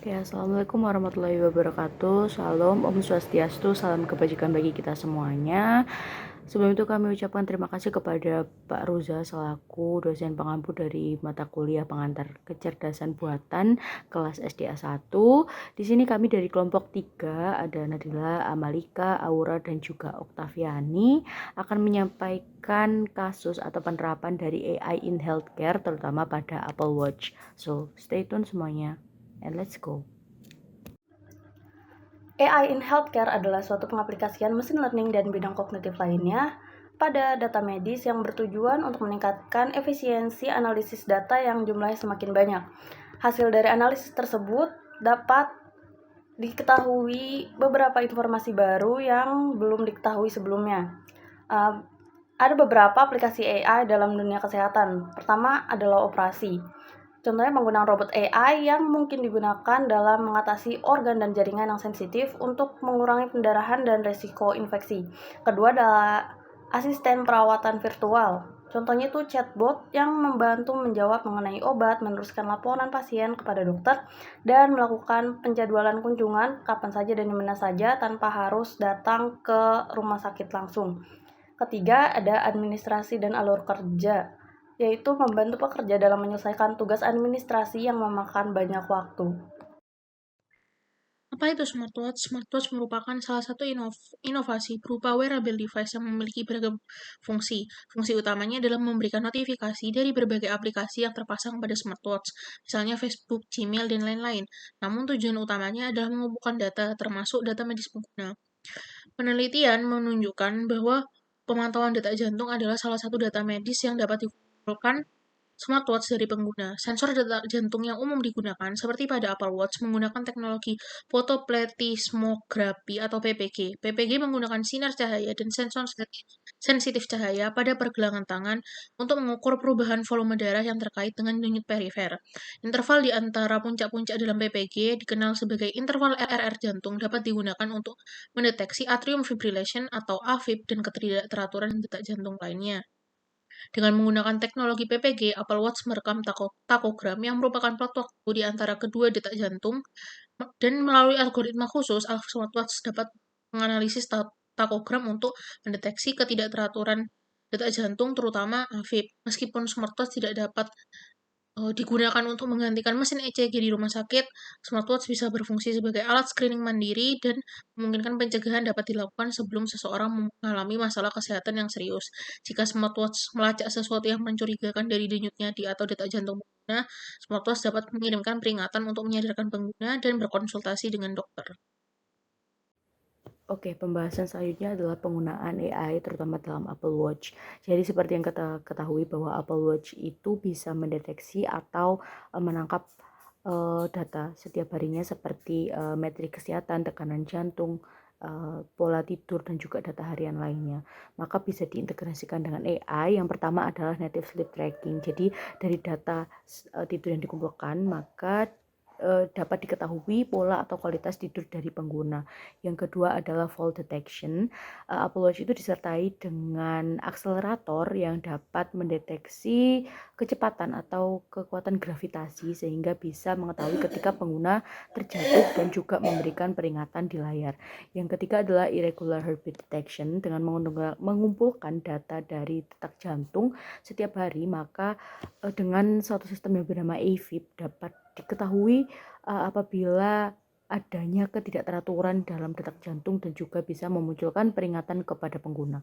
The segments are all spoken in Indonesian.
Oke, Assalamualaikum warahmatullahi wabarakatuh. Shalom, Om Swastiastu, salam kebajikan bagi kita semuanya. Sebelum itu kami ucapkan terima kasih kepada Pak Ruza selaku dosen pengampu dari mata kuliah pengantar kecerdasan buatan kelas SDA 1. Di sini kami dari kelompok 3 ada Nadila, Amalika, Aura, dan juga Oktaviani akan menyampaikan kasus atau penerapan dari AI in healthcare terutama pada Apple Watch. So, stay tune semuanya. And let's go. AI in healthcare adalah suatu pengaplikasian mesin learning dan bidang kognitif lainnya pada data medis yang bertujuan untuk meningkatkan efisiensi analisis data yang jumlahnya semakin banyak. Hasil dari analisis tersebut dapat diketahui beberapa informasi baru yang belum diketahui sebelumnya. Ada beberapa aplikasi AI dalam dunia kesehatan. Pertama adalah operasi. Contohnya menggunakan robot AI yang mungkin digunakan dalam mengatasi organ dan jaringan yang sensitif untuk mengurangi pendarahan dan resiko infeksi. Kedua adalah asisten perawatan virtual. Contohnya itu chatbot yang membantu menjawab mengenai obat, meneruskan laporan pasien kepada dokter, dan melakukan penjadwalan kunjungan kapan saja dan di mana saja tanpa harus datang ke rumah sakit langsung. Ketiga, ada administrasi dan alur kerja, yaitu membantu pekerja dalam menyelesaikan tugas administrasi yang memakan banyak waktu. Apa itu smartwatch? Smartwatch merupakan salah satu inovasi berupa wearable device yang memiliki beragam fungsi. Fungsi utamanya adalah memberikan notifikasi dari berbagai aplikasi yang terpasang pada smartwatch, misalnya Facebook, Gmail, dan lain-lain. Namun tujuan utamanya adalah mengumpulkan data, termasuk data medis pengguna. Penelitian menunjukkan bahwa pemantauan detak jantung adalah salah satu data medis yang dapat dikumpulkan smartwatch dari pengguna. Sensor detak jantung yang umum digunakan, seperti pada Apple Watch, menggunakan teknologi fotoplethysmography atau PPG. PPG menggunakan sinar cahaya dan sensor sensitif cahaya pada pergelangan tangan untuk mengukur perubahan volume darah yang terkait dengan denyut perifer. Interval di antara puncak-puncak dalam PPG, dikenal sebagai interval RR jantung, dapat digunakan untuk mendeteksi atrium fibrillation atau AFib dan ketidakteraturan detak jantung lainnya. Dengan menggunakan teknologi PPG, Apple Watch merekam takogram yang merupakan plot waktu di antara kedua detak jantung, dan melalui algoritma khusus, smartwatch dapat menganalisis takogram untuk mendeteksi ketidakteraturan detak jantung, terutama AFib. Meskipun smartwatch tidak dapat digunakan untuk menggantikan mesin ECG di rumah sakit, smartwatch bisa berfungsi sebagai alat screening mandiri dan memungkinkan pencegahan dapat dilakukan sebelum seseorang mengalami masalah kesehatan yang serius. Jika smartwatch melacak sesuatu yang mencurigakan dari denyutnya di atau detak jantung pengguna, smartwatch dapat mengirimkan peringatan untuk menyadarkan pengguna dan berkonsultasi dengan dokter. Oke, pembahasan selanjutnya adalah penggunaan AI terutama dalam Apple Watch. Jadi seperti yang kita ketahui bahwa Apple Watch itu bisa mendeteksi atau menangkap data setiap harinya seperti metrik kesehatan, tekanan jantung, pola tidur dan juga data harian lainnya. Maka bisa diintegrasikan dengan AI. Yang pertama adalah native sleep tracking. Jadi dari data tidur yang dikumpulkan, maka dapat diketahui pola atau kualitas tidur dari pengguna. Yang kedua adalah fall detection. Apple Watch itu disertai dengan akselerator yang dapat mendeteksi kecepatan atau kekuatan gravitasi sehingga bisa mengetahui ketika pengguna terjatuh dan juga memberikan peringatan di layar. Yang ketiga adalah irregular heartbeat detection. Dengan mengumpulkan data dari detak jantung setiap hari, maka dengan suatu sistem yang bernama AFib dapat diketahui apabila adanya ketidakteraturan dalam detak jantung dan juga bisa memunculkan peringatan kepada pengguna.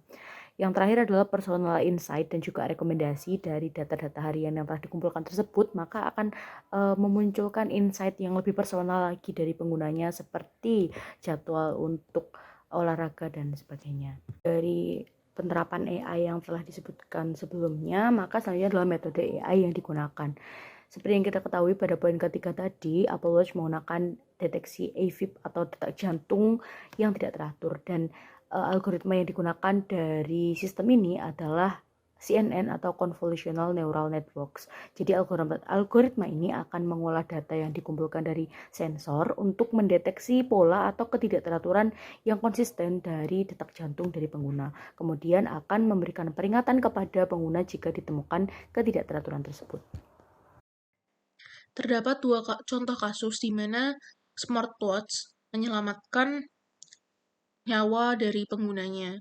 Yang terakhir adalah personal insight dan juga rekomendasi dari data-data harian yang telah dikumpulkan tersebut, maka akan memunculkan insight yang lebih personal lagi dari penggunanya seperti jadwal untuk olahraga dan sebagainya. Dari penerapan AI yang telah disebutkan sebelumnya, maka selanjutnya adalah metode AI yang digunakan. Seperti yang kita ketahui pada poin ketiga tadi, Apple Watch menggunakan deteksi AFib atau detak jantung yang tidak teratur, dan algoritma yang digunakan dari sistem ini adalah CNN atau Convolutional Neural Networks. Jadi algoritma ini akan mengolah data yang dikumpulkan dari sensor untuk mendeteksi pola atau ketidakteraturan yang konsisten dari detak jantung dari pengguna. Kemudian akan memberikan peringatan kepada pengguna jika ditemukan ketidakteraturan tersebut. Terdapat contoh kasus di mana smartwatch menyelamatkan nyawa dari penggunanya.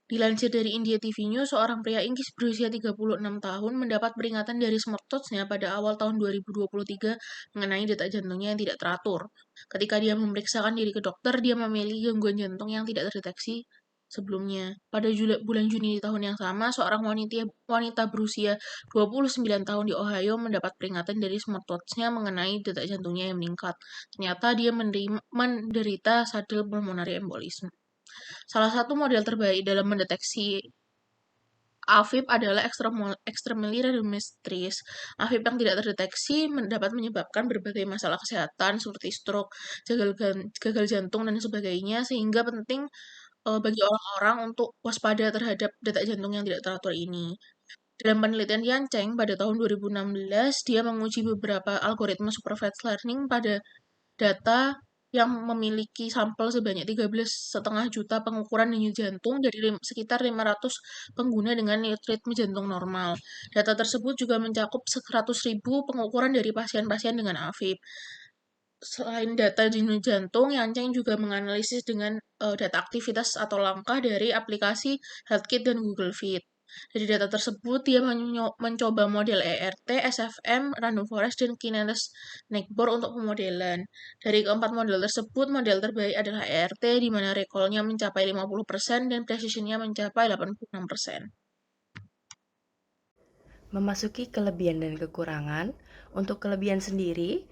Dilansir dari India TV News, seorang pria Inggris berusia 36 tahun mendapat peringatan dari smartwatch-nya pada awal tahun 2023 mengenai detak jantungnya yang tidak teratur. Ketika dia memeriksakan diri ke dokter, dia memiliki gangguan jantung yang tidak terdeteksi sebelumnya. Pada bulan Juni di tahun yang sama, seorang wanita berusia 29 tahun di Ohio mendapat peringatan dari smartwatch-nya mengenai detak jantungnya yang meningkat. Ternyata dia menderita shuttle pulmonary embolism. Salah satu model terbaik dalam mendeteksi AFib adalah extremely rheumatoid. AFib yang tidak terdeteksi dapat menyebabkan berbagai masalah kesehatan seperti stroke, gagal jantung, dan sebagainya, sehingga penting bagi orang-orang untuk waspada terhadap detak jantung yang tidak teratur ini. Dalam penelitian Yancheng pada tahun 2016, dia menguji beberapa algoritma supervised learning pada data yang memiliki sampel sebanyak 13,5 juta pengukuran denyut jantung dari sekitar 500 pengguna dengan ritme jantung normal. Data tersebut juga mencakup 100.000 pengukuran dari pasien-pasien dengan AFib. Selain data denyut jantung, Yancheng juga menganalisis dengan data aktivitas atau langkah dari aplikasi HealthKit dan Google Fit. Dari data tersebut, dia mencoba model ERT, SFM, Random Forest, dan Kinesis Neckbore untuk pemodelan. Dari keempat model tersebut, model terbaik adalah ERT, di mana recall-nya mencapai 50% dan precision-nya mencapai 86%. Memasuki kelebihan dan kekurangan. Untuk kelebihan sendiri,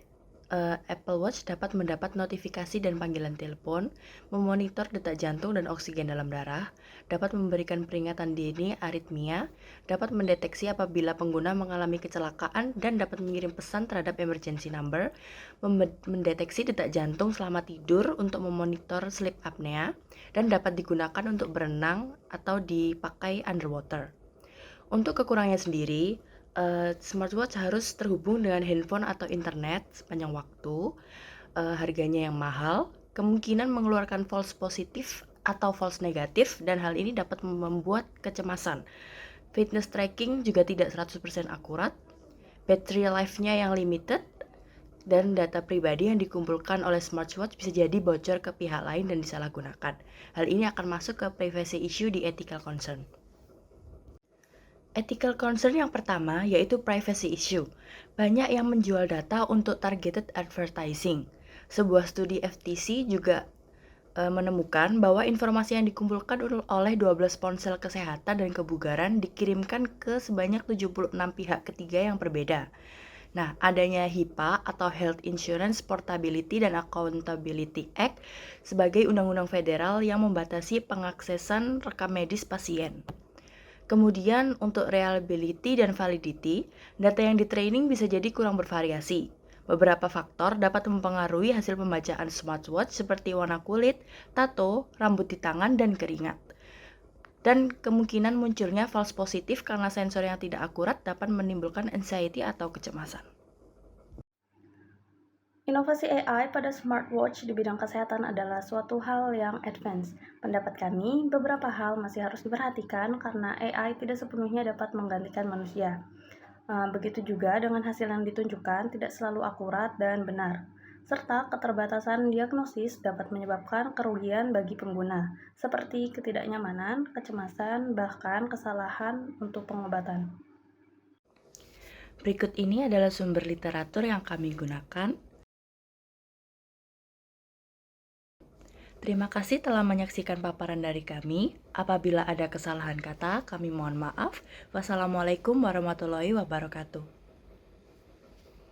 Apple Watch dapat mendapat notifikasi dan panggilan telepon, memonitor detak jantung dan oksigen dalam darah, dapat memberikan peringatan dini aritmia, dapat mendeteksi apabila pengguna mengalami kecelakaan dan dapat mengirim pesan terhadap emergency number, mendeteksi detak jantung selama tidur untuk memonitor sleep apnea, dan dapat digunakan untuk berenang atau dipakai underwater. Untuk kekurangannya sendiri, smartwatch harus terhubung dengan handphone atau internet sepanjang waktu, harganya yang mahal, kemungkinan mengeluarkan false positif atau false negatif, dan hal ini dapat membuat kecemasan. Fitness tracking juga tidak 100% akurat, battery life-nya yang limited, dan data pribadi yang dikumpulkan oleh smartwatch bisa jadi bocor ke pihak lain dan disalahgunakan. Hal ini akan masuk ke privacy issue di ethical concern. Ethical concern yang pertama yaitu privacy issue. Banyak yang menjual data untuk targeted advertising. Sebuah studi FTC juga menemukan bahwa informasi yang dikumpulkan oleh 12 ponsel kesehatan dan kebugaran dikirimkan ke sebanyak 76 pihak ketiga yang berbeda. Nah, adanya HIPAA atau Health Insurance Portability and Accountability Act sebagai undang-undang federal yang membatasi pengaksesan rekam medis pasien. Kemudian untuk reliability dan validity, data yang di-training bisa jadi kurang bervariasi. Beberapa faktor dapat mempengaruhi hasil pembacaan smartwatch seperti warna kulit, tato, rambut di tangan, dan keringat. Dan kemungkinan munculnya false positif karena sensor yang tidak akurat dapat menimbulkan anxiety atau kecemasan. Inovasi AI pada smartwatch di bidang kesehatan adalah suatu hal yang advance. Pendapat kami, beberapa hal masih harus diperhatikan karena AI tidak sepenuhnya dapat menggantikan manusia. Begitu juga dengan hasil yang ditunjukkan tidak selalu akurat dan benar, serta keterbatasan diagnosis dapat menyebabkan kerugian bagi pengguna, seperti ketidaknyamanan, kecemasan, bahkan kesalahan untuk pengobatan. Berikut ini adalah sumber literatur yang kami gunakan. Terima kasih telah menyaksikan paparan dari kami. Apabila ada kesalahan kata, kami mohon maaf. Wassalamualaikum warahmatullahi wabarakatuh.